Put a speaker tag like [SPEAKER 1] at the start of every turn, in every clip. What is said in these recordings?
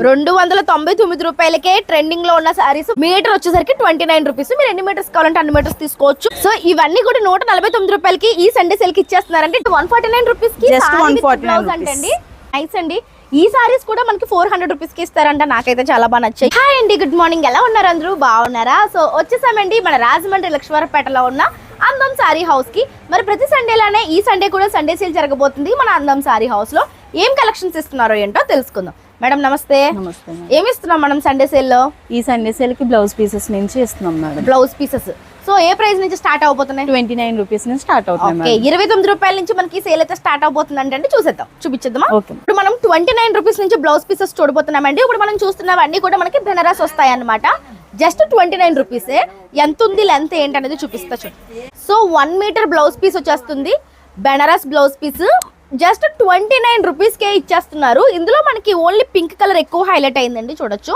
[SPEAKER 1] 299 రూపాయలకే ట్రెండింగ్ లో ఉన్న సారీస్ మీటర్ వచ్చేసరికి 29 రూపీస్. మీరు ఎన్ని మీటర్స్ కావాలంటే అన్ని మీటర్స్ తీసుకోవచ్చు. సో ఇవన్నీ కూడా 149 రూపాయలకి ఈ సండే సేల్ కి ఇచ్చేస్తున్నారంటే 149 రూపీస్ కి అంటండి. నైస్ అండి. ఈ సారీస్ కూడా మనకి 400 రూపీస్ కి ఇస్తారంట. నాకైతే చాలా బాగా నచ్చాయి. హాయ్ అండి, గుడ్ మార్నింగ్. ఎలా ఉన్నారు అందరూ? బాగున్నారా? సో వచ్చేసామండి మన రాజమండ్రి లక్ష్మీవారపేటలో ఉన్న అందం సారీ హౌస్ కి. మరి ప్రతి సండేలానే ఈ సండే కూడా సండే సేల్ జరగబోతుంది మన అందం సారీ హౌస్ లో. ఏం కలెక్షన్స్ ఇస్తున్నారో ఏంటో తెలుసుకుందాం. మేడం నమస్తే.
[SPEAKER 2] నమస్తే.
[SPEAKER 1] ఏమి ఇస్తున్నాం మేడం సండే సేల్ లో?
[SPEAKER 2] ఈ సండే సేల్ కి బ్లౌజ్ పీసెస్ నుంచి ఇస్తున్నాం మేడం.
[SPEAKER 1] Blouse pieces. సో ఏ ప్రైస్ నుంచి స్టార్ట్ అవబోతున్నాయి?
[SPEAKER 2] 29 రూపీస్ నుంచి స్టార్ట్ అవుతుంది.
[SPEAKER 1] 29 రూపాయల నుంచి మనకి సేల్ అయితే స్టార్ట్ అవబోతుంది అంటే చూసేద్దాం, చూపించేద్దామా? ఇప్పుడు మనం 29 రూపీస్ నుంచి బ్లౌజ్ పీసెస్ చూడబోతున్నామండి. ఇప్పుడు మనం చూస్తున్నవన్నీ కూడా మనకి బెనారస్ వస్తాయి అన్నమాట. జస్ట్ 29 రూపీసే. ఎంత ఉంది లెంత్ ఏంటనేది చూపిస్తా చూడు. సో 1 మీటర్ బ్లౌజ్ పీస్ వచ్చేస్తుంది. బెనారస్ బ్లౌజ్ పీస్ జస్ట్ 29 రూపీస్కే ఇచ్చేస్తున్నారు. ఇందులో మనకి ఓన్లీ పింక్ కలర్ ఎక్కువ హైలైట్ అయిందండి. చూడొచ్చు,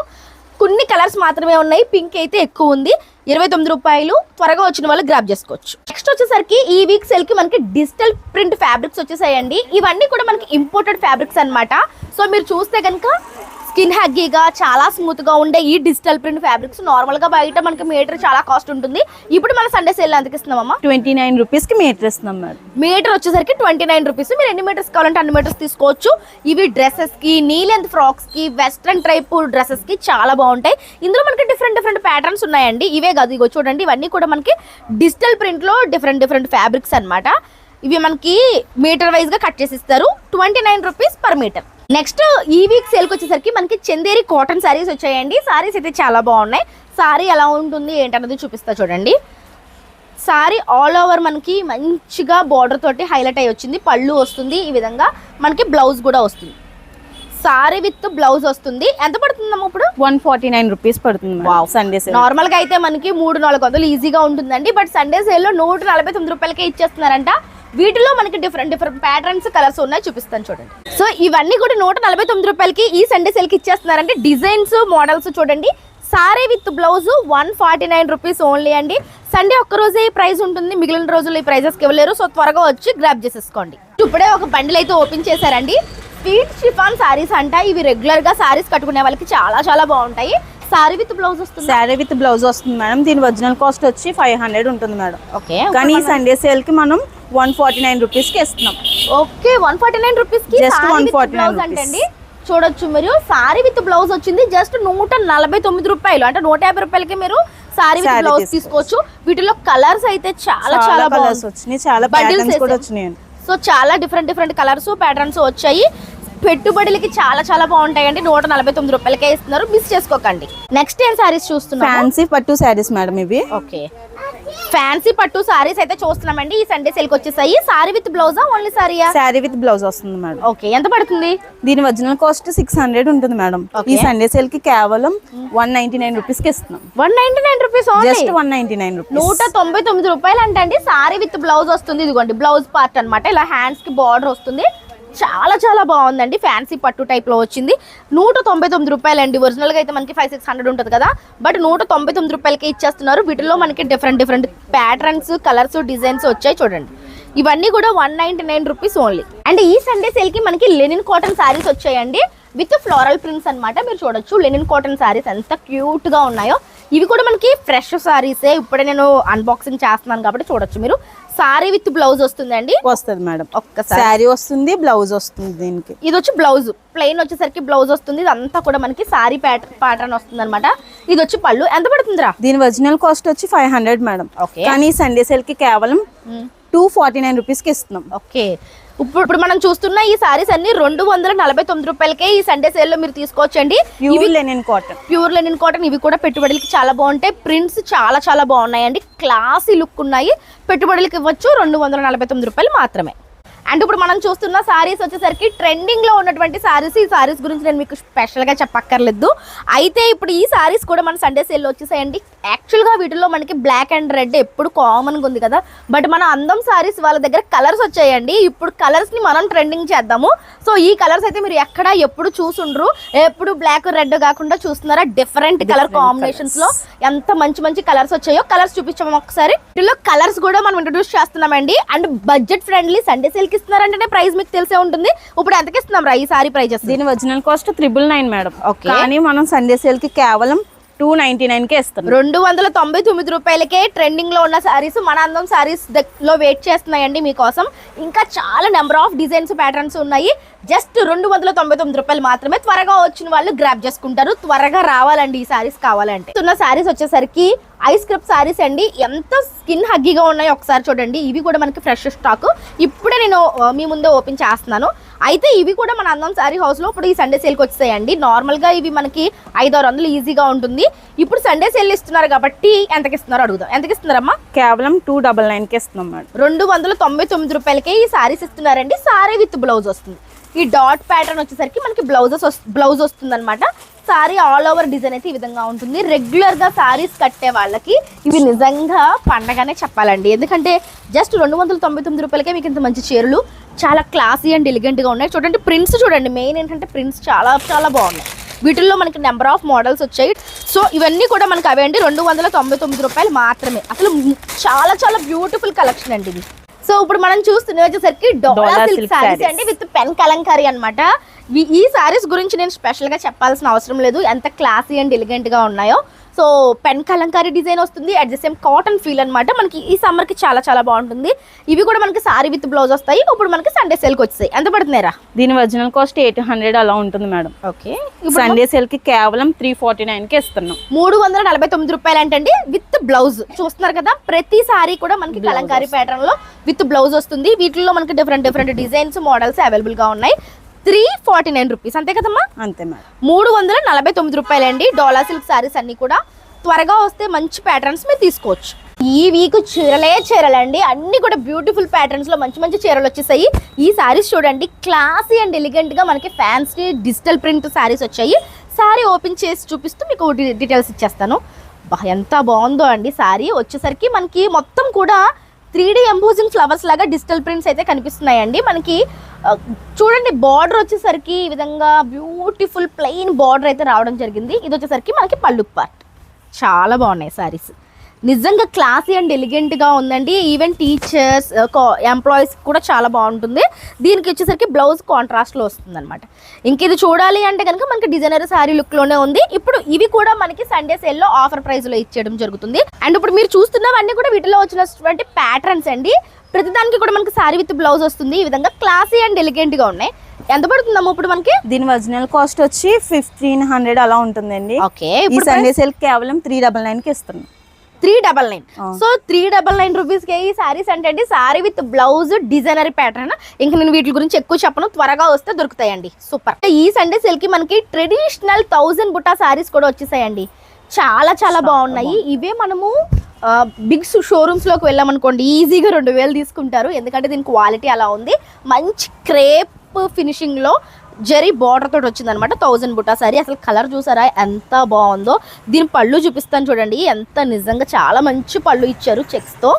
[SPEAKER 1] కొన్ని కలర్స్ మాత్రమే ఉన్నాయి. పింక్ అయితే ఎక్కువ ఉంది. 29 రూపాయలు. త్వరగా వచ్చిన వాళ్ళు గ్రాబ్ చేసుకోవచ్చు. నెక్స్ట్ వచ్చేసరికి ఈ వీక్ సేల్ కి మనకి డిజిటల్ ప్రింట్ ఫ్యాబ్రిక్స్ వచ్చేసాయండి. ఇవన్నీ కూడా మనకి ఇంపోర్టెడ్ ఫ్యాబ్రిక్స్ అన్నమాట. సో మీరు చూస్తే కనుక స్కిన్ హగ్గీగా చాలా స్మూత్ గా ఉండే ఈ డిజిటల్ ప్రింట్ ఫ్యాబ్రిక్స్ నార్మల్ గా బయట మనకి మీటర్ చాలా కాస్ట్ ఉంటుంది. ఇప్పుడు మన సండే సేల్ ఎంతకి ఇస్తున్నామమ్మా?
[SPEAKER 2] 29 రూపీస్ కి మీటర్ ఇస్తున్నాం మేడం.
[SPEAKER 1] మీటర్ వచ్చేసరికి 29 రూపీస్. మీరు ఎన్ని మీటర్స్ కావాలంటే అన్ని మీటర్స్ తీసుకోవచ్చు. ఇవి డ్రెస్సెస్ కి, నీ లెంత్ ఫ్రాక్స్ కి, వెస్ట్రన్ టైప్ డ్రెస్సెస్ కి చాలా బాగుంటాయి. ఇందులో మనకి డిఫరెంట్ ప్యాటర్న్స్ ఉన్నాయండి. ఇవే కాదు, ఇగో చూడండి, ఇవన్నీ కూడా మనకి డిజిటల్ ప్రింట్ లో డిఫరెంట్ ఫ్యాబ్రిక్స్ అన్నమాట. ఇవి మనకి మీటర్ వైజ్ గా కట్ చేసి ఇస్తారు. 29 రూపీస్ పర్ మీటర్. నెక్స్ట్ ఈ వీక్ సేల్కి వచ్చేసరికి మనకి చందేరి కాటన్ శారీస్ వచ్చాయండి. శారీస్ అయితే చాలా బాగున్నాయి. శారీ ఎలా ఉంటుంది ఏంటన్నది చూపిస్తా చూడండి. శారీ ఆల్ ఓవర్ మనకి మంచిగా బార్డర్ తోటి హైలైట్ అయ్యి వచ్చింది. పళ్ళు వస్తుంది. ఈ విధంగా మనకి బ్లౌజ్ కూడా వస్తుంది. సారీ విత్ బ్లౌజ్ వస్తుంది. ఎంత పడుతుందమ్మా ఇప్పుడు?
[SPEAKER 2] 149 రూపీస్ పడుతుంది సండే సేల్.
[SPEAKER 1] నార్మల్ గా అయితే మనకి 300-400 ఈజీగా ఉంటుందండి. బట్ సండే సేల్ లో 149 రూపాయలకే ఇచ్చేస్తున్నారంట. వీటిలో మనకి డిఫరెంట్ ప్యాటర్న్స్, కలర్స్ ఉన్నాయి, చూపిస్తాను చూడండి. సో ఇవన్నీ కూడా 149 రూపాయలకి ఈ సండే సేల్ కి ఇచ్చేస్తున్నారంటే డిజైన్స్, మోడల్స్ చూడండి. Sorry with blouse 149 rupees only అండి. సండే ఒక్క రోజే ఈ ప్రైస్ ఉంటుంది, మిగిలిన రోజుల్లో ఈ ప్రైజెస్కి ఇవ్వలేరు. సో త్వరగా వచ్చి గ్రాబ్ చేసేసుకోండి. ఇప్పుడే ఒక బండిల్ అయితే ఓపెన్ చేశారండి. స్వీట్ షిఫాన్ సారీస్ అంట. ఇవి రెగ్యులర్ గా సారీస్ కట్టుకునే వాళ్ళకి చాలా బాగుంటాయి. సారీ విత్ బ్లౌజ్ వస్తుంది.
[SPEAKER 2] సారీ విత్ బ్లౌజ్ వస్తుంది మేడం. దీని ఒరిజినల్ కాస్ట్ వచ్చి 500 ఉంటుంది మేడం.
[SPEAKER 1] ఓకే,
[SPEAKER 2] కానీ ఈ సండే సేల్ కి మనం 149 రూపీస్ కి ఇస్తున్నాం.
[SPEAKER 1] ఓకే, 149 రూపీస్ కి బ్లౌజ్ అంటండి. చూడొచ్చు మీరు, సారీ విత్ బ్లౌజ్ వచ్చింది జస్ట్ 149 రూపాయలు. అంటే 150 రూపాయలకి మీరు సారీ విత్ బ్లౌజ్ తీసుకోవచ్చు. వీటిలో కలర్స్ అయితే చాలా
[SPEAKER 2] కలర్స్ వచ్చినాయి. చాలా ప్యాటర్న్స్ కూడా వచ్చినాయి.
[SPEAKER 1] సో చాలా డిఫరెంట్ కలర్స్, ప్యాటర్న్స్ వచ్చాయి. పెట్టుబడులకి చాలా బాగుంటాయండి. 149 రూపాయలకే ఇస్తున్నారు. మిస్ చేసుకోకండి. నెక్స్ట్ ఏం సారీస్ చూస్తున్నాం?
[SPEAKER 2] ఫ్యాన్సీ పట్టు సారీస్ మేడం ఇవి.
[SPEAKER 1] ఓకే, ఫ్యాన్సీ పట్టు సారీస్ అయితే చూస్తున్నామండి. ఈ సండే సేల్ కి వచ్చేసాయి. సారీ విత్ బ్లౌజా ఓన్లీ సారీయా?
[SPEAKER 2] సారీ విత్ బ్లౌజ్ వస్తుంది మేడం.
[SPEAKER 1] ఓకే, ఎంత పడుతుంది?
[SPEAKER 2] దీని ఒరిజినల్ కాస్ట్ 600 ఉంటుంది మేడం. ఈ సండే సేల్ కి కేవలం 199 రూపీస్ కి ఇస్తున్నాం.
[SPEAKER 1] 199 రూపీస్,
[SPEAKER 2] జస్ట్ 199 రూపీస్.
[SPEAKER 1] 199 రూపాయలు అంటే సారీ విత్ బ్లౌజ్ వస్తుంది. ఇదిగోండి బ్లౌజ్ పార్ట్ అన్నమాట. ఇలా హ్యాండ్స్ కి బార్డర్ వస్తుంది. చాలా బాగుందండి. ఫ్యాన్సీ పట్టు టైప్ లో వచ్చింది. 199 రూపాయలు అండి. ఒరిజినల్ గా అయితే మనకి 500-600 ఉంటుంది కదా, బట్ 199 రూపాయలకి ఇచ్చేస్తున్నారు. వీటిలో మనకి డిఫరెంట్ ప్యాటర్న్స్, కలర్స్, డిజైన్స్ వచ్చాయి చూడండి. ఇవన్నీ కూడా 199 రూపీస్ ఓన్లీ. అండ్ ఈ సండే సేల్ కి మనకి లెనిన్ కాటన్ శారీస్ వచ్చాయండి విత్ ఫ్లోరల్ ప్రింట్స్ అన్నమాట. మీరు చూడొచ్చు లెనిన్ కాటన్ శారీస్ ఎంత క్యూట్ గా ఉన్నాయో. ఇవి కూడా మనకి ఫ్రెష్ శారీసే. ఇప్పుడే నేను అన్బాక్సింగ్ చేస్తున్నాను కాబట్టి చూడొచ్చు మీరు. సారీ విత్ బ్లౌజ్ వస్తుందండి.
[SPEAKER 2] వస్తుంది మేడం. ఒక్కసారి సారీ వస్తుంది, బ్లౌజ్ వస్తుంది. దీనికి
[SPEAKER 1] ఇది వచ్చి బ్లౌజ్ ప్లెయిన్ వచ్చేసరికి బ్లౌజ్ వస్తుంది. ఇదంతా కూడా మనకి సారీ ప్యాటర్న్ వస్తుంది అనమాట. ఇది వచ్చి పళ్ళు. ఎంత పడుతుందిరా?
[SPEAKER 2] దీని ఒరిజినల్ కాస్ట్ వచ్చి 500 మేడం. కానీ సండే సేల్ కి కేవలం 249 రూపీస్ కి ఇస్తున్నాం.
[SPEAKER 1] ఓకే, ఇప్పుడు మనం చూస్తున్న ఈ సారీస్ అన్ని 249 రూపాయలకే ఈ సండే సేల్ లో మీరు తీసుకోవచ్చండి.
[SPEAKER 2] Pure linen cotton.
[SPEAKER 1] ఇవి కూడా పెట్టుబడులకి చాలా బాగుంటాయి. ప్రింట్స్ చాలా బాగున్నాయండి. క్లాసీ లుక్ ఉన్నాయి. పెట్టుబడులకి ఇవ్వచ్చు. 249 రూపాయలు మాత్రమే. అండ్ ఇప్పుడు మనం చూస్తున్న సారీస్ వచ్చేసరికి ట్రెండింగ్ లో ఉన్నటువంటి సారీస్. ఈ సారీస్ గురించి నేను మీకు స్పెషల్ గా చెప్పక్కర్లేదు. అయితే ఇప్పుడు ఈ సారీస్ కూడా మన సండే సేల్ లో వచ్చేసాయండి. యాక్చువల్గా వీటిలో మనకి బ్లాక్ అండ్ రెడ్ ఎప్పుడు కామన్గా ఉంది కదా, బట్ మన అందం సారీస్ వాళ్ళ దగ్గర కలర్స్ వచ్చాయండి. ఇప్పుడు కలర్స్ని మనం ట్రెండింగ్ చేద్దాము. సో ఈ కలర్స్ అయితే మీరు ఎక్కడ ఎప్పుడు చూసుండ్రు, ఎప్పుడు బ్లాక్ రెడ్ కాకుండా చూస్తున్నారా, డిఫరెంట్ కలర్ కాంబినేషన్స్ లో ఎంత మంచి మంచి కలర్స్ వచ్చాయో. కలర్స్ చూపించాము ఒకసారి. వీటిలో కలర్స్ కూడా మనం ఇంట్రొడ్యూస్ చేస్తున్నామండి. And budget friendly Sunday sale కి ఇస్తున్నారంటే ప్రైస్ మీకు తెలిసే ఉంటుంది. ఇప్పుడు ఎంతకి ఇస్తున్నాం రా ఈ సారీ ప్రైజెస్?
[SPEAKER 2] దీని ఒరిజినల్ కాస్ట్ 999 మేడం.
[SPEAKER 1] ఓకే,
[SPEAKER 2] కానీ మనం సండే సేల్ కి కేవలం 299 కే ఇస్తున్నాం.
[SPEAKER 1] 299 రూపాయలకే ట్రెండింగ్ లో ఉన్న సారీస్ మన అందం సారీస్ లో వెయిట్ చేస్తున్నాయండి మీకోసం. ఇంకా చాలా నెంబర్ ఆఫ్ డిజైన్స్ ప్యాటర్న్స్ ఉన్నాయి. జస్ట్ 299 రూపాయలు మాత్రమే. త్వరగా వచ్చిన వాళ్ళు గ్రాప్ చేసుకుంటారు. త్వరగా రావాలండి ఈ సారీస్ కావాలంటే. ఉన్న సారీస్ వచ్చేసరికి ఐస్ క్రిప్ సారీస్ అండి. ఎంత స్కిన్ హగ్గీగా ఉన్నాయో ఒకసారి చూడండి. ఇవి కూడా మనకి ఫ్రెష్ స్టాక్. ఇప్పుడే నేను మీ ముందే ఓపెన్ చేస్తున్నాను. అయితే ఇవి కూడా మన అందం సారీ హౌస్ లో ఇప్పుడు ఈ సండే సేల్కి వచ్చాయండి. నార్మల్ గా ఇవి మనకి 500-600 ఈజీగా ఉంటుంది. ఇప్పుడు సండే సేల్ ఇస్తున్నారు కాబట్టి ఎంతకి ఇస్తున్నారో అడుగుదాం. ఎంతకి ఇస్తున్నారమ్మా?
[SPEAKER 2] కేవలం 299 కే ఇస్తున్నాం మేడం.
[SPEAKER 1] 299 రూపాయలకే ఈ సారీస్ ఇస్తున్నారండి. సారీ విత్ బ్లౌజ్ వస్తుంది. ఈ డాట్ ప్యాటర్న్ వచ్చేసరికి మనకి బ్లౌజ్ వస్తుంది అనమాట. సారీ ఆల్ ఓవర్ డిజైన్ అయితే ఈ విధంగా ఉంటుంది. రెగ్యులర్ గా సారీస్ కట్టే వాళ్ళకి ఇవి నిజంగా పండగానే చెప్పాలండి. ఎందుకంటే జస్ట్ 299 రూపాయలకే మీకు ఇంత మంచి చీరలు చాలా క్లాసీ అండ్ ఎలిగెంట్ గా ఉన్నాయి. చూడండి ప్రింట్స్ చూడండి. మెయిన్ ఏంటంటే ప్రింట్స్ చాలా చాలా బాగున్నాయి. వీటిల్లో మనకి నెంబర్ ఆఫ్ మోడల్స్ వచ్చాయి. సో ఇవన్నీ కూడా మనకి అవే అండి. 299 రూపాయలు మాత్రమే. అసలు చాలా చాలా బ్యూటిఫుల్ కలెక్షన్ అండి ఇది. సో ఇప్పుడు మనం చూస్తున్నది వచ్చేసరికి డోలా సిల్క్ సారీస్ అండి విత్ పెన్ కలంకారీ అనమాట. ఈ సారీస్ గురించి నేను స్పెషల్ గా చెప్పాల్సిన అవసరం లేదు, ఎంత క్లాసీ అండ్ ఎలిగెంట్ గా ఉన్నాయో. సో పెన్ కలంకారీ డిజైన్ వస్తుంది. At the same cotton feel అనమాట. మనకి ఈ సమ్మర్ కి చాలా చాలా బాగుంటుంది. ఇవి కూడా మనకి సారీ విత్ బ్లౌజ్ వస్తాయి. ఇప్పుడు మనకి సండే సేల్ కి వచ్చాయి. ఎంత పడుతున్నారా?
[SPEAKER 2] దీని ఒరిజినల్ కాస్ట్ 800 అలా ఉంటుంది మేడం.
[SPEAKER 1] ఓకే,
[SPEAKER 2] సండే సేల్ కి కేవలం 349 కే ఇస్తున్నాం.
[SPEAKER 1] 349 రూపాయలు అంటండి విత్ బ్లౌజ్. చూస్తున్నారు కదా, ప్రతి సారీ కూడా మనకి కలంకారీ ప్యాటర్న్ లో విత్ బ్లౌజ్ వస్తుంది. వీటిలో మనకి డిఫరెంట్ డిజైన్స్ మోడల్స్ అవైలబుల్ గా ఉన్నాయి. 349 రూపీస్ అంతే కదమ్మా?
[SPEAKER 2] అంతే మేడం.
[SPEAKER 1] 349 రూపాయలు అండి. డోలా సిల్క్ సారీస్ అన్ని కూడా త్వరగా వస్తే మంచి ప్యాటర్న్స్ మీరు తీసుకోవచ్చు. ఈ వీక్ చీరలండి. అన్ని కూడా బ్యూటిఫుల్ ప్యాటర్న్స్ లో మంచి మంచి చీరలు వచ్చేసాయి. ఈ సారీస్ చూడండి, క్లాసీ అండ్ ఎలిగెంట్ గా మనకి ఫ్యాన్సీ డిజిటల్ ప్రింట్ సారీస్ వచ్చాయి. సారీ ఓపెన్ చేసి చూపిస్తూ మీకు డీటెయిల్స్ ఇచ్చేస్తాను. ఎంత బాగుందో అండి. సారీ వచ్చేసరికి మనకి మొత్తం కూడా 3D ఎంబోజింగ్ ఫ్లవర్స్ లాగా డిజిటల్ ప్రింట్స్ అయితే కనిపిస్తున్నాయండి. మనకి చూడండి బార్డర్ వచ్చేసరికి ఈ విధంగా బ్యూటిఫుల్ ప్లెయిన్ బార్డర్ అయితే రావడం జరిగింది. ఇది వచ్చేసరికి మనకి పళ్ళు పార్ట్. చాలా బాగున్నాయి సారీస్. నిజంగా క్లాసీ అండ్ ఎలిగెంట్గా ఉందండి. ఈవెన్ టీచర్స్ ఎంప్లాయీస్ కూడా చాలా బాగుంటుంది. దీనికి వచ్చేసరికి బ్లౌజ్ కాంట్రాస్ట్లో వస్తుంది అనమాట. ఇంక ఇది చూడాలి అంటే కనుక మనకి డిజైనర్ సారీ లుక్లోనే ఉంది. ఇప్పుడు ఇవి కూడా మనకి సండే సేల్లో ఆఫర్ ప్రైస్లో ఇచ్చేయడం జరుగుతుంది. అండ్ ఇప్పుడు మీరు చూస్తున్నవన్నీ కూడా వీటిలో వచ్చినటువంటి ప్యాటర్న్స్ అండి. ప్రతిదానికి కూడా మనకి సారీ విత్ బ్లౌజ్ వస్తుంది. ఈ విధంగా క్లాసీ అండ్ ఎలిగెంట్గా ఉన్నాయి. ఎంత పడుతుందమ్మా ఇప్పుడు మనకి?
[SPEAKER 2] దీని ఒరిజినల్ కాస్ట్ వచ్చి 1500 అలా ఉంటుందండి.
[SPEAKER 1] ఓకే,
[SPEAKER 2] ఈ సండే సేల్ కేవలం 399 కి ఇస్తున్నాం.
[SPEAKER 1] 399. సో 399 రూపీస్కి ఈ సారీస్ అంటే sorry with blouse designery pattern. ఇంకా నేను వీటి గురించి ఎక్కువ చెప్పను, త్వరగా వస్తే దొరుకుతాయండి. సూపర్. ఈ సండే సేల్ కి మనకి ట్రెడిషనల్ 1000 బుట్టా సారీస్ కూడా వచ్చేసాయండి. చాలా చాలా బాగున్నాయి. ఇవే మనము బిగ్ షోరూమ్స్ లోకి వెళ్ళామనుకోండి ఈజీగా 2000 తీసుకుంటారు. ఎందుకంటే దీని క్వాలిటీ అలా ఉంది. మంచి క్రేప్ ఫినిషింగ్ లో జరీ బార్డర్ తోటి వచ్చింది అనమాట. 1000 బుట్టా సారీ. అసలు కలర్ చూసారా ఎంత బాగుందో. దీని పళ్ళు చూపిస్తాను చూడండి. ఎంత నిజంగా చాలా మంచి పళ్ళు ఇచ్చారు చెక్స్ తో.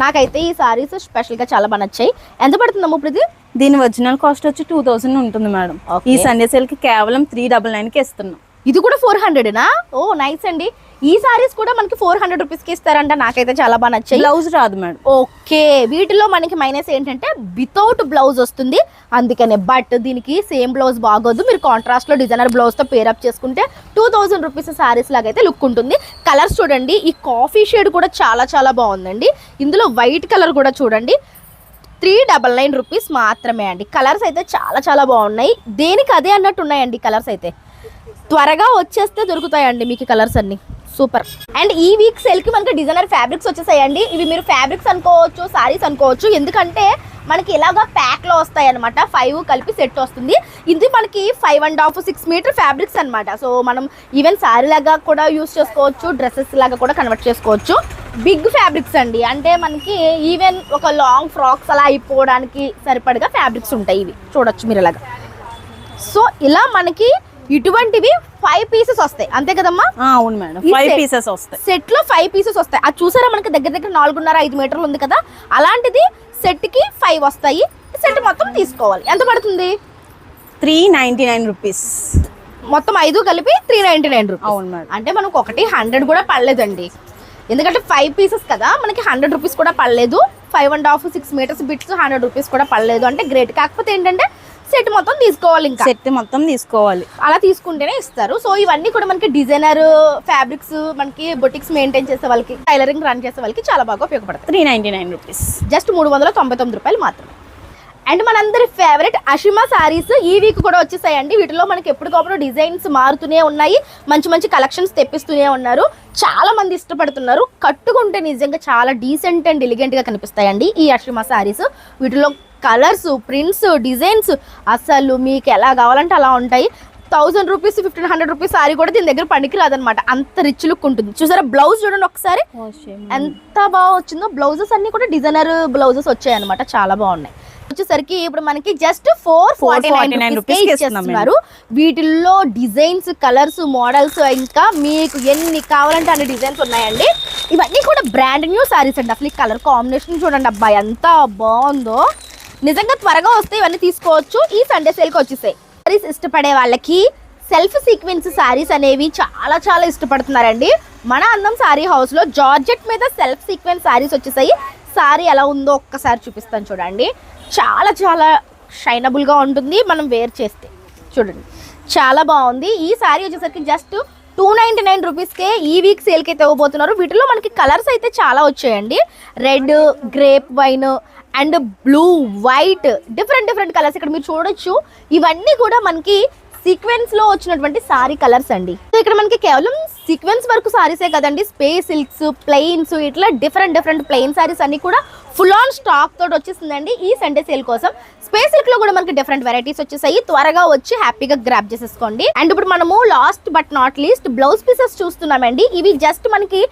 [SPEAKER 1] నాకైతే ఈ సారీస్ స్పెషల్ గా చాలా బాగా నచ్చాయి. ఎంత పడుతుందమ్మా ఇప్పుడు ఇది?
[SPEAKER 2] దీని ఒరిజినల్ కాస్ట్ వచ్చి 2000 ఉంటుంది మేడం. ఈ సండే సేల్ కి కేవలం 399 కి ఇస్తున్నాం.
[SPEAKER 1] ఇది కూడా 400నా? ఓ నైస్ అండి. ఈ సారీస్ కూడా మనకి 400 రూపీస్కి ఇస్తారంట. నాకైతే చాలా బాగా నచ్చాయి.
[SPEAKER 2] బ్లౌజ్ రాదు మేడం.
[SPEAKER 1] ఓకే, వీటిలో మనకి మైనస్ ఏంటంటే వితౌట్ బ్లౌజ్ వస్తుంది అందుకనే. బట్ దీనికి సేమ్ బ్లౌజ్ బాగోదు. మీరు కాంట్రాస్ట్ లో డిజైనర్ బ్లౌజ్ తో పేరప్ చేసుకుంటే 2000 రూపీస్ సారీస్ లాగా అయితే లుక్ ఉంటుంది. కలర్స్ చూడండి. ఈ కాఫీ షేడ్ కూడా చాలా చాలా బాగుందండి. ఇందులో వైట్ కలర్ కూడా చూడండి. 399 రూపీస్ మాత్రమే అండి. కలర్స్ అయితే చాలా చాలా బాగున్నాయి. దేనికి అదే అన్నట్టు ఉన్నాయండి కలర్స్ అయితే. త్వరగా వచ్చేస్తే దొరుకుతాయండి మీకు కలర్స్ అన్ని. సూపర్. అండ్ ఈ వీక్ సేల్ కి మనకి డిజైనర్ ఫ్యాబ్రిక్స్ వచ్చేసాయండి. ఇవి మీరు ఫ్యాబ్రిక్స్ అనుకోవచ్చు, సారీస్ అనుకోవచ్చు. ఎందుకంటే మనకి ఇలాగా ప్యాక్ లో వస్తాయి అనమాట. 5 కలిపి సెట్ వస్తుంది. ఇది మనకి 5.5 6 మీటర్ ఫ్యాబ్రిక్స్ అనమాట. సో మనం ఈవెన్ సారీ లాగా కూడా యూస్ చేసుకోవచ్చు, డ్రెస్సెస్ లాగా కూడా కన్వర్ట్ చేసుకోవచ్చు. బిగ్ ఫ్యాబ్రిక్స్ అండి. అంటే మనకి ఈవెన్ ఒక లాంగ్ ఫ్రాక్స్ అలా అయిపోవడానికి సరిపడగా ఫ్యాబ్రిక్స్ ఉంటాయి. ఇవి చూడొచ్చు మీరు ఇలాగా. సో ఇలా మనకి ఇటువంటివి 5 పీసెస్ వస్తాయి అంతే కదమ్మా?
[SPEAKER 2] అవును మేడం, 5 పీసెస్ వస్తాయి.
[SPEAKER 1] సెట్ లో 5 పీసెస్ వస్తాయి. అది చూసారా మనకి దగ్గర 4.5-5 మీటర్లు ఉంది కదా, అలాంటిది సెట్ కి 5 వస్తాయి. సెట్ మొత్తం తీసుకోవాలి. ఎంత పడుతుంది?
[SPEAKER 2] 399 రూపీస్.
[SPEAKER 1] మొత్తం 5 కలిపి 399 రూపీస్.
[SPEAKER 2] అవును మేడం.
[SPEAKER 1] అంటే మనకు ఒకటి 100 కూడా పడలేదండి, ఎందుకంటే 5 పీసెస్ కదా, మనకి 100 రూపీస్ కూడా పడలేదు. 5.5 6 మీటర్స్ బిట్స్ 100 రూపీస్ కూడా పడలేదు అంటే గ్రేట్. కాకపోతే ఏంటంటే సెట్ మొత్తం తీసుకోవాలి, ఇంకా
[SPEAKER 2] సెట్ మొత్తం తీసుకోవాలి,
[SPEAKER 1] అలా తీసుకుంటేనే ఇస్తారు. సో ఇవన్నీ కూడా మనకి డిజైనర్ ఫ్యాబ్రిక్స్, మనకి బొటిక్స్ మెయింటైన్ చేసే వాళ్ళకి, టైలరింగ్ రన్ చేసే వాళ్ళకి చాలా బాగా ఉపయోగపడతాయి.
[SPEAKER 2] 399 రూపీస్,
[SPEAKER 1] జస్ట్ 399 రూపాయలు మాత్రమే. అండ్ మనందరి ఫేవరెట్ అషిమా సారీస్ ఈ వీక్ కూడా వచ్చేసాయండి. వీటిలో మనకి ఎప్పటికప్పుడు డిజైన్స్ మారుతూనే ఉన్నాయి, మంచి మంచి కలెక్షన్స్ తెప్పిస్తూనే ఉన్నారు. చాలా మంది ఇష్టపడుతున్నారు. కట్టుకుంటే నిజంగా చాలా డీసెంట్ అండ్ ఎలిగెంట్ గా కనిపిస్తాయండి ఈ అషిమా సారీస్. వీటిలో కలర్స్, ప్రింట్స్, డిజైన్స్ అసలు మీకు ఎలా కావాలంటే అలా ఉంటాయి. 1000 రూపీస్ 1500 రూపీస్ సారీ కూడా దీని దగ్గర పనికి రాదనమాట, అంత రిచ్ లుక్ ఉంటుంది. చూసారా బ్లౌజ్ చూడండి ఒకసారి ఎంత బాగా వచ్చిందో. బ్లౌజెస్ అన్ని కూడా డిజైనర్ బ్లౌజెస్ వచ్చాయి అనమాట, చాలా బాగున్నాయి. వచ్చేసరికి ఇప్పుడు మనకి జస్ట్ 449 రూపీస్ ఇస్తున్నారు. వీటిల్లో డిజైన్స్, కలర్స్, మోడల్స్ ఇంకా మీకు ఎన్ని కావాలంటే అన్ని డిజైన్స్ ఉన్నాయండి. ఇవన్నీ కూడా బ్రాండ్ న్యూ సారీస్ అండి. అసలు ఈ కలర్ కాంబినేషన్ చూడండి, అబ్బా ఎంత బాగుందో. నిజంగా త్వరగా వస్తే ఇవన్నీ తీసుకోవచ్చు. ఈ సండే సేల్కి వచ్చేసాయి. సారీస్ ఇష్టపడే వాళ్ళకి సెల్ఫ్ సీక్వెన్స్ సారీస్ అనేవి చాలా చాలా ఇష్టపడుతున్నారండి. మన అందం సారీ హౌస్ లో జార్జెట్ మీద సెల్ఫ్ సీక్వెన్స్ సారీస్ వచ్చేసాయి. సారీ ఎలా ఉందో ఒక్కసారి చూపిస్తాను చూడండి. చాలా చాలా షైనబుల్ గా ఉంటుంది మనం వేర్ చేస్తే. చూడండి చాలా బాగుంది. ఈ సారీ వచ్చేసరికి జస్ట్ 299 రూపీస్కే ఈ వీక్ సేల్కి అయితే ఇవ్వబోతున్నారు. వీటిలో మనకి కలర్స్ అయితే చాలా వచ్చాయండి. Red, grape wine and blue, white, different colours ఇక్కడ మీరు చూడొచ్చు. ఇవన్నీ కూడా మనకి సీక్వెన్స్ లో వచ్చినటువంటి సారీ కలర్స్ అండి. ఇక్కడ మనకి కేవలం సీక్వెన్స్ వరకు సారీసే కదండి, స్పేస్ సిల్క్స్, ప్లెయిన్స్, ఇట్లా డిఫరెంట్ ప్లెయిన్ సారీస్ అన్ని కూడా ఫుల్ ఆన్ స్టాక్ తోటి వచ్చేసిందండి ఈ సండే సేల్ కోసం. స్పేస్ సిల్క్ లో కూడా మనకి డిఫరెంట్ వెరైటీస్ వచ్చేసాయి. త్వరగా వచ్చి హ్యాపీగా గ్రాప్ చేసేసుకోండి. అండ్ ఇప్పుడు మనము last but not least blouse pieces చూస్తున్నామండి. ఇవి జస్ట్ మనకి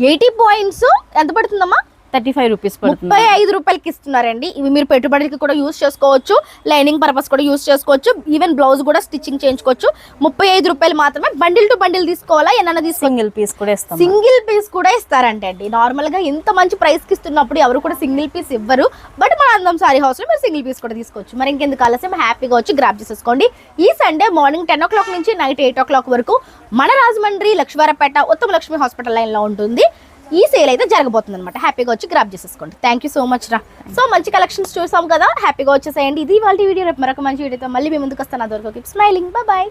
[SPEAKER 1] 80 పాయింట్స్ ఎంత పడుతుందమ్మా?
[SPEAKER 2] 35 రూపీస్,
[SPEAKER 1] 35 రూపాయలకి ఇస్తున్నారండి. ఇవి మీరు పెట్టుబడికి కూడా యూస్ చేసుకోవచ్చు, లైనింగ్ పర్పస్ కూడా యూస్ చేసుకోవచ్చు, ఈవెన్ బ్లౌజ్ కూడా స్టిచ్చింగ్ చేయించుకోవచ్చు. 35 రూపాయలు మాత్రమే. బండిల్ టు బండిల్ తీసుకోవాలా, ఏమన్నా
[SPEAKER 2] సింగిల్ పీస్ కూడా ఇస్తాం.
[SPEAKER 1] సింగిల్ పీస్ కూడా ఇస్తారంటే అండి. నార్మల్ గా ఇంత మంచి ప్రైస్ కి ఇస్తున్నప్పుడు ఎవరు కూడా సింగిల్ పీస్ ఇవ్వరు. బట్ మన అందం సారీ హౌస్ లో మీరు సింగిల్ పీస్ కూడా తీసుకోవచ్చు. మరి ఇంకెందుకు ఆలస్యం, హ్యాపీగా వచ్చి గ్రాప్ చేసేసుకోండి. ఈ సండే మార్నింగ్ 10 o'clock నుంచి నైట్ 8 o'clock వరకు మన రాజమండ్రి లక్ష్మీవారపేట ఉత్తమ లక్ష్మి హాస్పిటల్ లైన్ లో ఉంటుంది. ఈ సేల్ అయితే జరగబోతుంది అనమాట. హ్యాపీగా వచ్చి గ్రాప్ చేసేసుకోండి. థ్యాంక్ యూ సో మచ్ రా. సో మంచి కలెక్షన్స్ చూసాం కదా, హ్యాపీగా వచ్చేసేయండి. ఇది వాళ్ళ వీడియో. రేపు మరొక మంచి వీడియోతో మళ్ళీ మీ ముందుకు వస్తాను. అదొరకు కీప్ స్మైలింగ్. బాయ్.